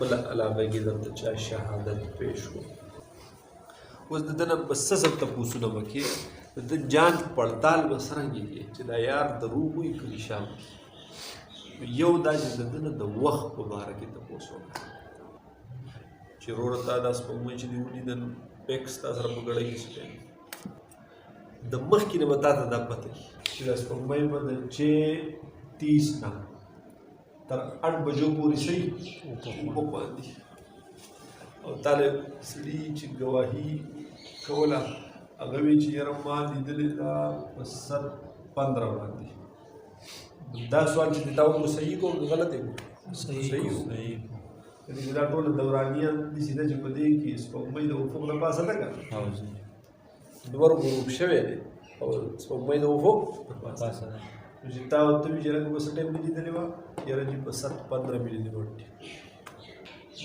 خپله علاقه کې درته چا شهادت پیش کړو. اوس د ده نه به څه څه تپوسونه به کې د ده جان پړتال به څرنګه کې چې دا یار دروغ وي که رښتیا وي. یو دا چې د ده نه د وخت په باره کې تپوس وکړه چې وروره تا دا سپوږمۍ چې دې ولیدل پیکس تا سره په ګړۍ کې څه کوي. د مخکې نه به تا ته دا پته وي چې دا سپوږمۍ به د 6:30 نه تر 8 بجو پورې صحیح افق باندې او تاله سړي چې ګواهي کوله هغه وی چې یاره ما لیدلې دا په 7:15 باندې. دا سوال چې تا وکړو صحیح کو غلط دی؟ صحیح یعنې دا ټوله دورانیه داسې ده چې په دې کې سپوږمۍ د افق نه پاسه ده که لمر غروب شوی دی او سپوږمۍ د افق پاسه ده. نو چې تا ورته وي چې لکه په څه ټایم مې لیدلې وه یاره جي په 7:15 مې لیدلې وه.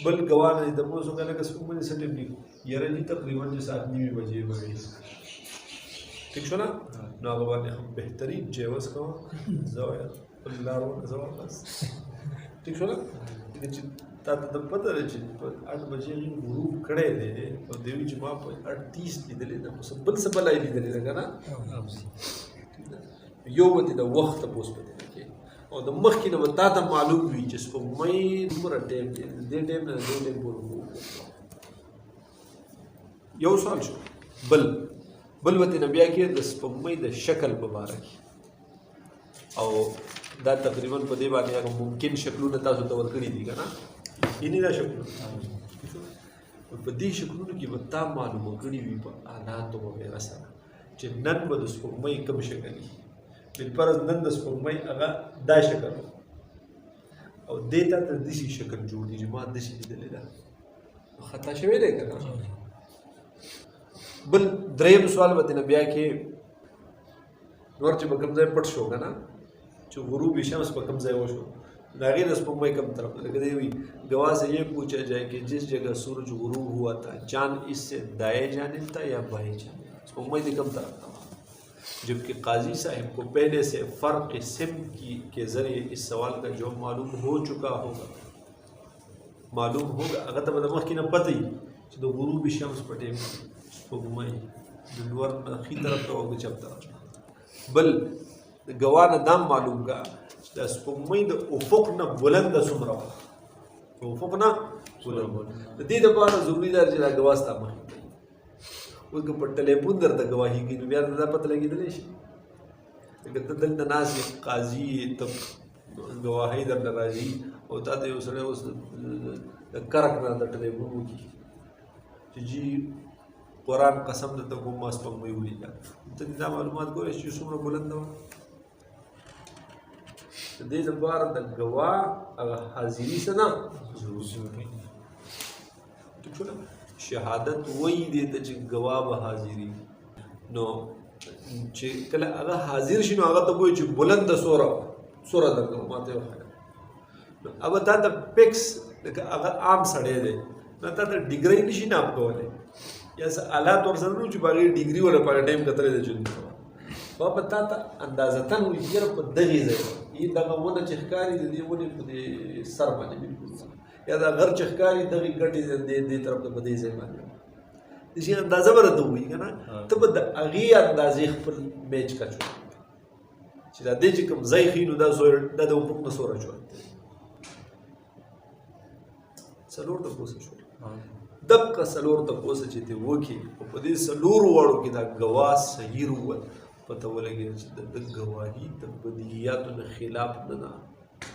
بل ګواه نه دي تپوس وکړه لکه سپوږمۍ د څه ټایم دي یاره جي تقریبا چې 7:30 بجې به وي. ٹھیک شو نه؟ نو هغه باندې هم بهترین جیوز کوه زه وایم خپل لارو نه زه بس. ټیک شو نه؟ چې تا ته د پته ده چې په 8 بجې غروب کړی دی او دی وي چې ما په 8:30 لیدلې ده خو بل څه بله یې لیدلې ده که نه. یو به دې د وخت تپوس په دې نه کوې او د مخکې نه به تا ته معلوم وي چې سپوږمۍ دومره ټایم دی د دې ټایم نه د دې ټایم پورې یو سوال شو. بل به ترې بیا کې د سپوږمۍ د شکل په باره کې او دا تقریبا په دې باندې هغه ممکن شکلونه تاسو ته ورکړي دي که نه یعنې دا شکلونه په دې شکلونو کې به تا معلومه کړي وي په آلاتو وغیره سره چې نن به د سپوږمۍ کوم شکل وي. بالفرض نن د سپوږمۍ هغه دا شکل او دې تا ته داسې شکل جوړ دي چې ما داسې لیدلې ده خطا شوی دی که نه. بل دریم سوال به ترې بیا کې نور چې به کوم ځای پټ شو که نه چې غروب شمس په کوم ځای وشو د هغې د سپوږمۍ کوم طرف لکه دی وي گواہ سے یہ پوچھا جائے کہ جس جگہ سورج غروب ہوا تھا چاند اس سے دائیں جانب تھا یا بائیں جانب. سپوږمۍ د کوم طرف تھا جبکہ قاضی صاحب کو پہلے سے فرق سمت کے ذریعے اس سوال کا جواب معلوم ہو چکا ہوگا هغه ته به د مخکې نه پته وي چې د غروب شمس په ټایم سپوږمۍ د لور نه ښي طرف ته او د چپ طرف ته. بل د ګواه نه دا معلوم کا چې د سپوږمۍ د افق نه بلنده څومره وه د افق نه د دې دپاره ضروري ده چې دا ګواه ستا مخې ته وي. اوس که په ټلیفون درته ګواهي کوي نو بیا ته دا پته لګېدلی شي لکه ته دلته ناست یې قاضي یې ته ګواهۍ درته راځي او تا ته یو سړی اوس د کرک نه د ټلیفون وکړي چې جي قرآن قسم درته کوم ما سپوږمۍ ولیده ته دا معلومات کولی شي چې څومره بلنده وه. د دې لپاره د ګواه هغه حاضري څه نه ضروري. ټیک شو نه؟ شهادت وایي دې ته چې ګواه به حاضري نو چې کله هغه حاضر شي نو هغه ته وایي چې بلنده څومره درکړو ما ته یې وښیه. نو هغه تا ته پیکس لکه هغه عام سړی دی نو تا ته ډیګرۍ نه شي ناپ کولی یا څه آلات ورسره نه وو چې په هغې ډیګري ولا په هغه ټایم کتلی ده چې هغه به تا ته اندازتن وایي چې یاره په دغې ځای یې دغه ونه چې ښکاري د دې ونې په دې سر باندې بلکل یا دا غر چې ښکاري دغې ګټې دې طرف ته په دې ځای باندې داسې اندازه به راته ووایي که نه ته به د هغې اندازې خپل میچ کچ وکړي چې دا دې چې کوم ځای ښیي نو دا د افق نه څومره ژوند دی. څلور تپوسه شول. دقه څلور تپوسه چې دې وکړي او په دې څلورو واړو کې دا ګواه صحیح وویل پته ولګېده چې د ده ګواهي د بدیهیاتو نه خلاف نه ده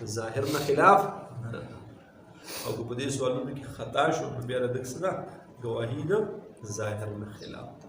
د ظاهر نه خلاف نه ده او که په دې سوالونو کې خطا شو نو بیا د ده څه ده ګواهي د ظاهر نه خلاف ده.